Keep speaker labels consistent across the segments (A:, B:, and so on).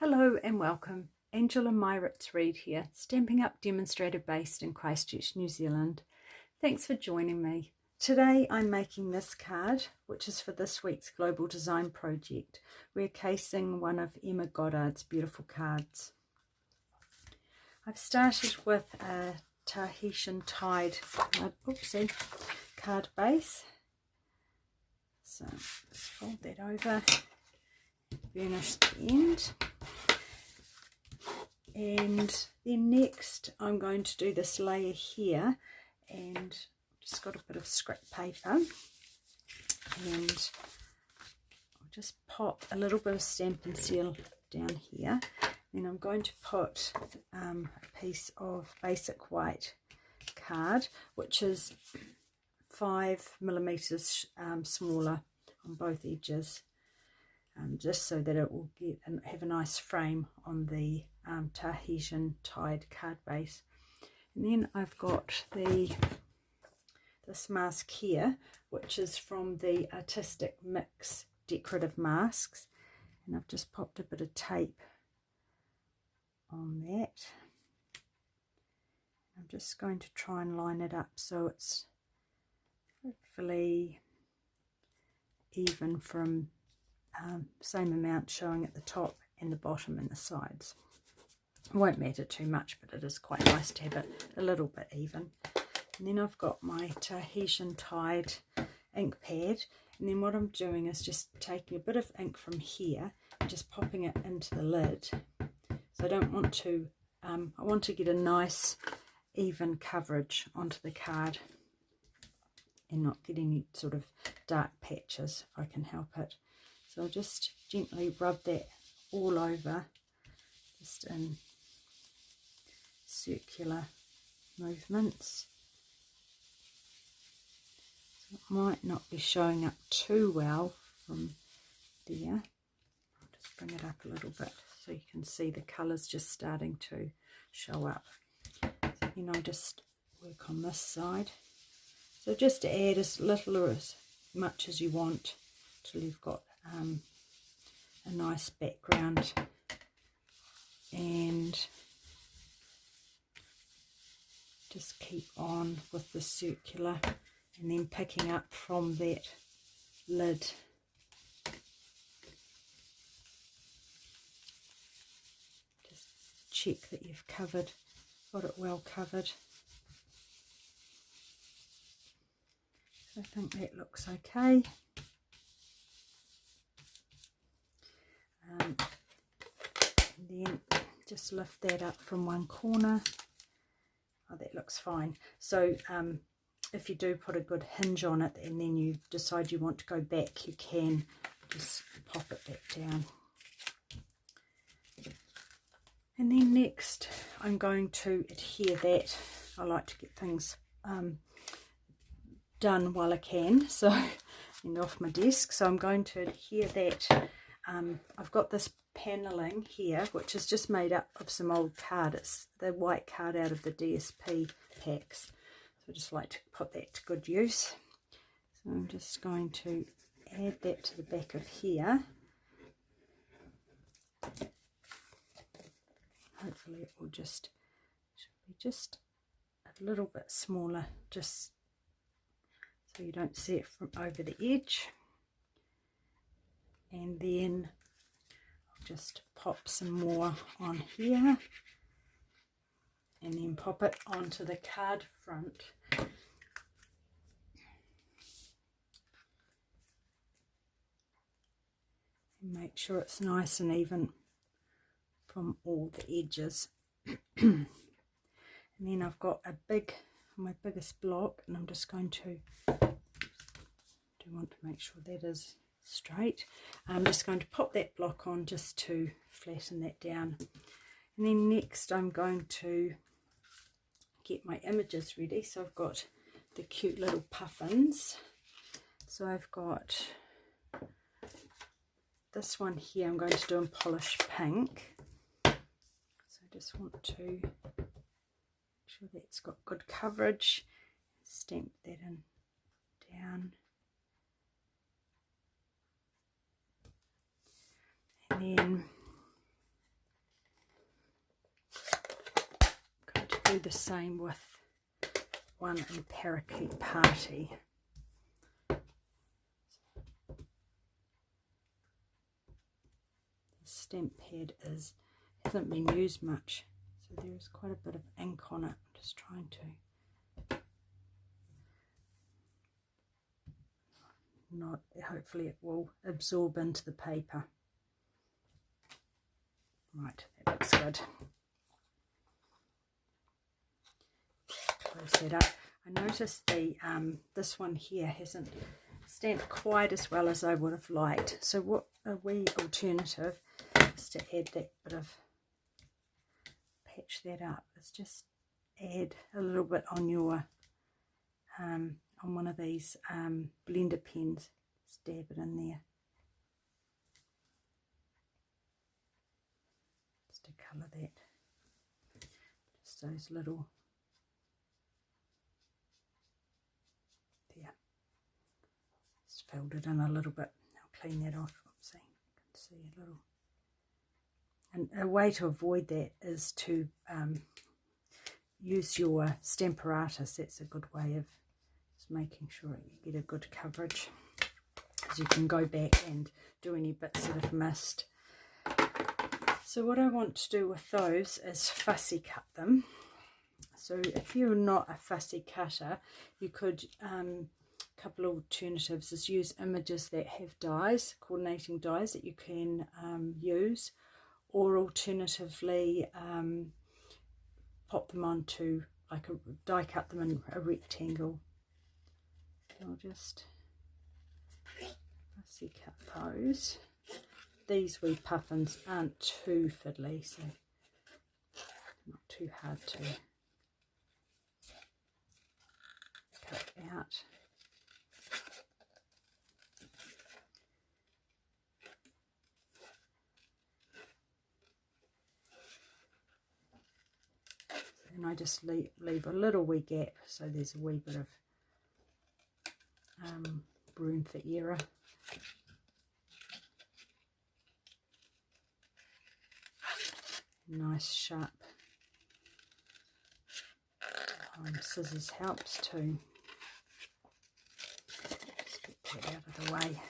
A: Hello and welcome. Angela Meiritz-Reid here, Stampin' Up demonstrator based in Christchurch, New Zealand. Thanks for joining me. Today I'm making this card, which is for this week's Global Design Project. We're casing one of Emma Goddard's beautiful cards. I've started with a Tahitian tied card base. So just fold that over, burnish the end. And then next I'm going to do this layer here, and just got a bit of scrap paper, and I'll just pop a little bit of Stampin' Seal down here. Then I'm going to put a piece of basic white card, which is 5mm smaller on both edges, just so that it will get and have a nice frame on the Tahitian tied card base. And then I've got this mask here, which is from the Artistic Mix decorative masks, and I've just popped a bit of tape on that. I'm just going to try and line it up so it's hopefully even from same amount showing at the top and the bottom and the sides. It won't matter too much, but it is quite nice to have it a little bit even. And then I've got my Tahitian tied ink pad, and then what I'm doing is just taking a bit of ink from here and just popping it into the lid. So I don't want to, I want to get a nice even coverage onto the card and not get any sort of dark patches if I can help it. So I'll just gently rub that all over, just in circular movements. So it might not be showing up too well from there. I'll just bring it up a little bit so you can see the colours just starting to show up. So then I'll just work on this side. So just add as little or as much as you want till you've got a nice background, and just keep on with the circular and then picking up from that lid. Just check that you've got it well covered. I think that looks okay. And then just lift that up from one corner. Oh, that looks fine. So if you do put a good hinge on it and then you decide you want to go back, you can just pop it back down. And then next I'm going to adhere that. I like to get things done while I can, so and off my desk. So I'm going to adhere that. I've got this paneling here, which is just made up of some old card. It's the white card out of the DSP packs. So I just like to put that to good use. So I'm just going to add that to the back of here. Hopefully it will should be just a little bit smaller, just so you don't see it from over the edge. And then I'll just pop some more on here, and then pop it onto the card front. And make sure it's nice and even from all the edges. And then I've got my biggest block, and I'm just going to want to make sure that is straight. I'm just going to pop that block on just to flatten that down. And then next I'm going to get my images ready. So I've got the cute little puffins. So I've got this one here I'm going to do in polished pink. So I just want to make sure that's got good coverage. Stamp that in down. And then do the same with one in Parakeet Party. The stamp pad hasn't been used much, so there's quite a bit of ink on it. I'm just trying to hopefully it will absorb into the paper. Right, that looks good. Close that up. I noticed the this one here hasn't stamped quite as well as I would have liked. So what a wee alternative is to add that bit of, patch that up, is just add a little bit on your on one of these blender pens. Dab it in there just to colour that, just those little, there, just filled it in a little bit. I'll clean that off. Oopsie, you can see a little. And a way to avoid that is to use your Stamparatus. That's a good way of just making sure you get a good coverage. You can go back and do any bits that have missed. So what I want to do with those is fussy cut them. So if you're not a fussy cutter, you could, a couple of alternatives is use images that have dies, coordinating dies that you can use, or alternatively pop them onto, like die cut them in a rectangle. I'll just fussy cut those. These wee puffins aren't too fiddly, so not too hard to cut out. And I just leave a little wee gap, so there's a wee bit of room for error. Nice sharp scissors helps too. Just get that out of the way.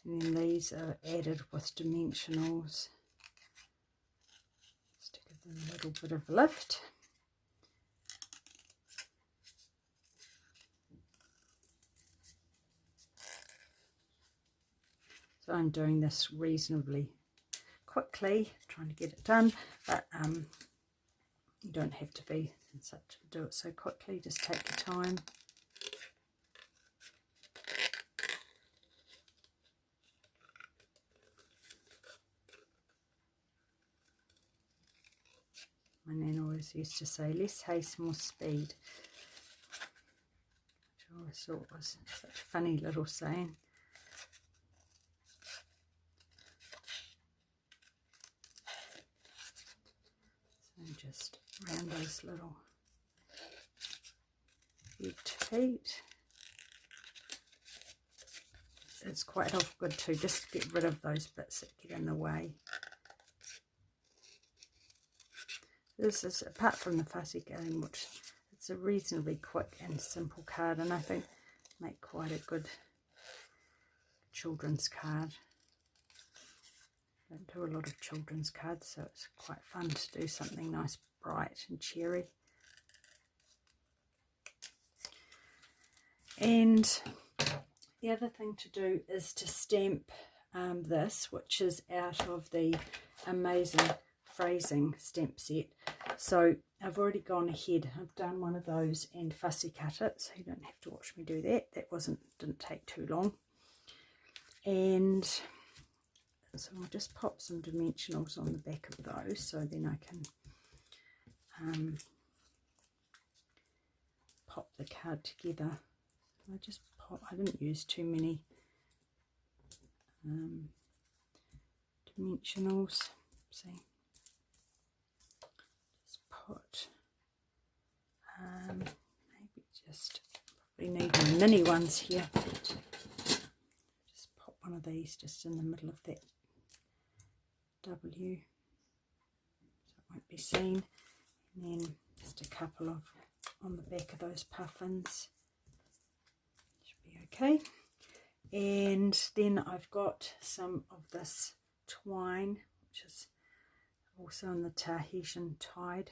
A: And then these are added with dimensionals, just to give them a little bit of lift. So I'm doing this reasonably quickly, trying to get it done, but you don't have to be do it so quickly, just take your time. My nan always used to say, less haste, more speed, which I always thought was such a funny little saying. So just around those little feet. It's quite good to just get rid of those bits that get in the way. This is, apart from the fussy cutting, which it's a reasonably quick and simple card, and I think make quite a good children's card. I don't do a lot of children's cards, so it's quite fun to do something nice, bright and cheery. And the other thing to do is to stamp this, which is out of the Amazing Phrasing stamp set. So I've already gone ahead, I've done one of those and fussy cut it, so you don't have to watch me do that. That didn't take too long. And so I'll just pop some dimensionals on the back of those, so then I can pop the card together. I didn't use too many dimensionals. See, just put maybe just We need my mini ones here. Just pop one of these just in the middle of that W, so it won't be seen. And then just a couple of on the back of those puffins. Should be okay. And then I've got some of this twine, which is also in the Tahitian Tide.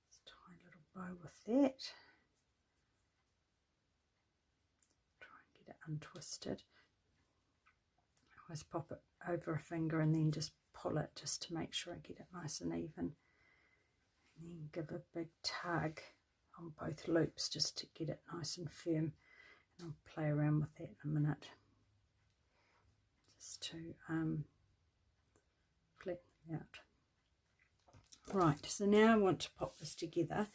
A: Let's tie a little bow with that. Try and get it untwisted. Always pop it over a finger and then just pull it just to make sure I get it nice and even. And then give a big tug on both loops just to get it nice and firm. And I'll play around with that in a minute just to flatten it out. Right, so now I want to pop this together,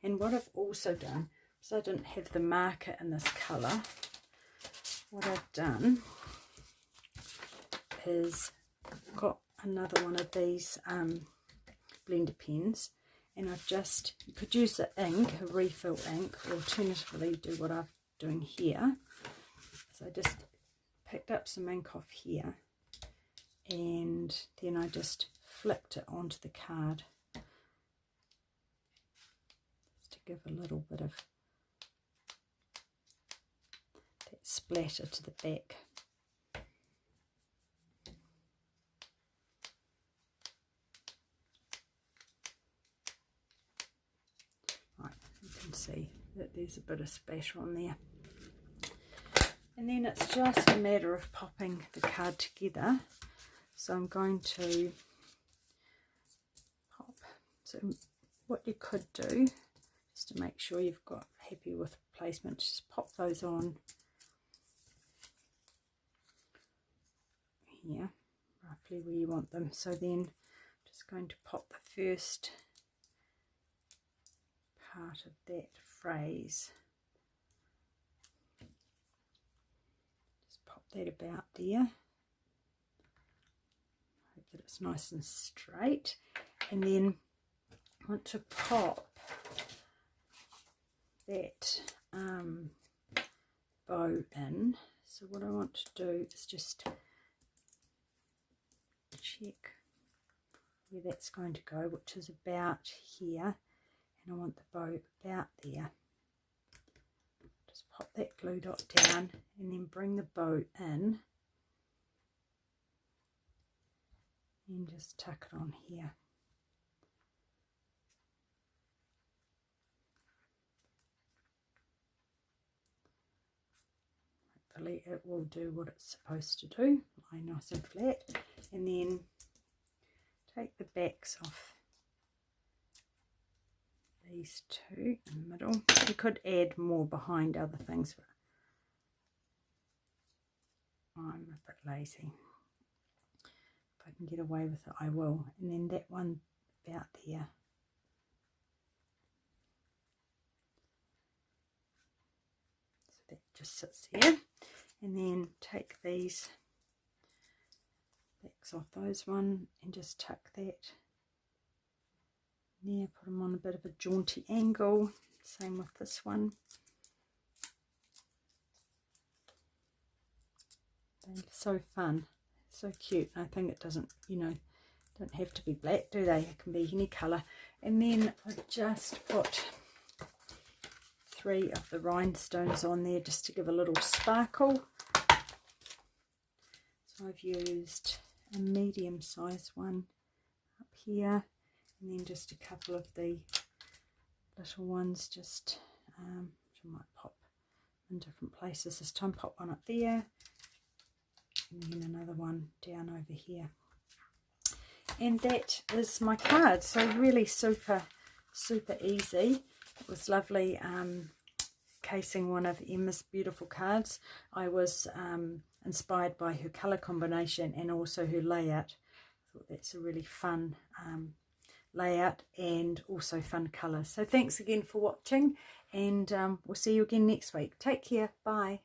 A: and what I've also done, because I didn't have the marker in this colour, what I've done is got another one of these blender pens, and I've just, you could use the ink, a refill ink, or alternatively do what I'm doing here. So I just picked up some ink off here, and then I just flicked it onto the card just to give a little bit of that splatter to the back. Right, you can see that there's a bit of spatter on there. And then it's just a matter of popping the card together. So I'm going to pop. So what you could do, just to make sure you've got happy with placement, just pop those on here, roughly where you want them. So then I'm just going to pop the first part of that phrase. That about there. Hope that it's nice and straight, and then I want to pop that bow in. So what I want to do is just check where that's going to go, which is about here, and I want the bow about there. Just pop that glue dot down and then bring the bow in and just tuck it on here. Hopefully it will do what it's supposed to do, lie nice and flat, and then take the backs off these two in the middle. You could add more behind other things, but I'm a bit lazy. If I can get away with it, I will. And then that one about there. So that just sits there. And then take these backs off those one and just tuck that there, put them on a bit of a jaunty angle. Same with this one. They're so fun, so cute. I think it doesn't, you know, don't have to be black, do they? It can be any colour. And then I've just put 3 of the rhinestones on there just to give a little sparkle. So I've used a medium sized one up here, and then just a couple of the little ones just which I might pop in different places. This time pop one up there, and then another one down over here. And that is my card. So really super easy. It was lovely casing one of Emma's beautiful cards. I was inspired by her colour combination and also her layout. I thought that's a really fun layout and also fun colour. So thanks again for watching, and we'll see you again next week. Take care. Bye.